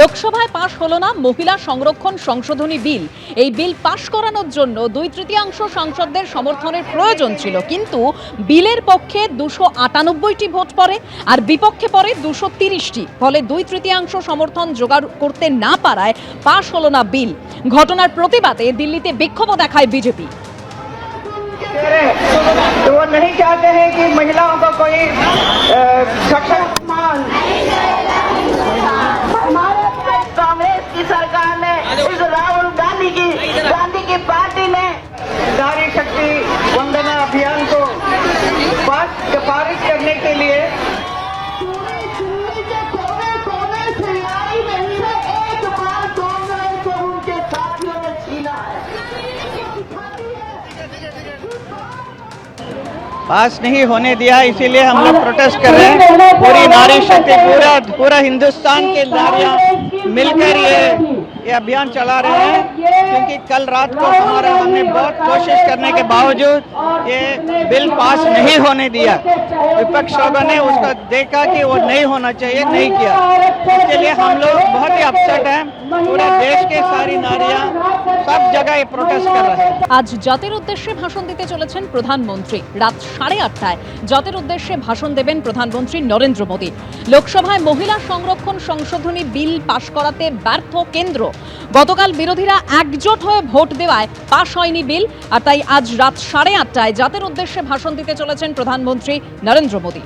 লোকসভায় পাশ হলো না মহিলা সংরক্ষণ সংশোধনী বিল। এই বিল পাশ করানোর জন্য 2/3 সাংসদদের সমর্থনের প্রয়োজন ছিল, কিন্তু বিলের পক্ষে 298টি ভোট পড়ে আর বিপক্ষে পড়ে 230টি। ফলে 2/3 সমর্থন জোগাড় করতে না পারায় পাশ হলো না বিল। ঘটনার প্রতিবাদে দিল্লিতে বিক্ষোভ দেখায় বিজেপি। तो वो नहीं चाहते हैं कि महिलाओं को कोई कांग्रेस की सरकार ने, इस राहुल गांधी की पार्टी ने नारी शक्ति वंदना अभियान को पारित करने के लिए पास नहीं होने दिया, इसीलिए हम लोग प्रोटेस्ट कर रहे हैं। पूरी नारी शक्ति, पूरा हिंदुस्तान के नारियां मिलकर ये अभियान चला रहे हैं, क्योंकि कल रात को हमने बहुत कोशिश करने के बावजूद ये बिल पास नहीं होने दिया। विपक्ष लोगों ने उसका देखा कि वो नहीं होना चाहिए, नहीं किया। इसके लिए हम लोग बहुत ही अपसेट हैं। पूरे देश के सारी नारियां सब जगह ये प्रोटेस्ट कर रहे हैं। আজ জাতির উদ্দেশ্যে ভাষণ দিতে চলেছেন প্রধানমন্ত্রী। রাত 8:30টায় জাতির উদ্দেশ্যে ভাষণ দেবেন প্রধানমন্ত্রী নরেন্দ্র মোদী। লোকসভায় মহিলা সংরক্ষণ সংশোধনী বিল পাশ করাতে ব্যর্থ কেন্দ্র। গতকাল বিরোধীরা একজোট হয়ে ভোট দেওয়ায় পাশ হয়নি বিল, আর তাই আজ রাত 8:30টায় জাতির উদ্দেশ্যে ভাষণ দিতে চলেছেন প্রধানমন্ত্রী নরেন্দ্র মোদী।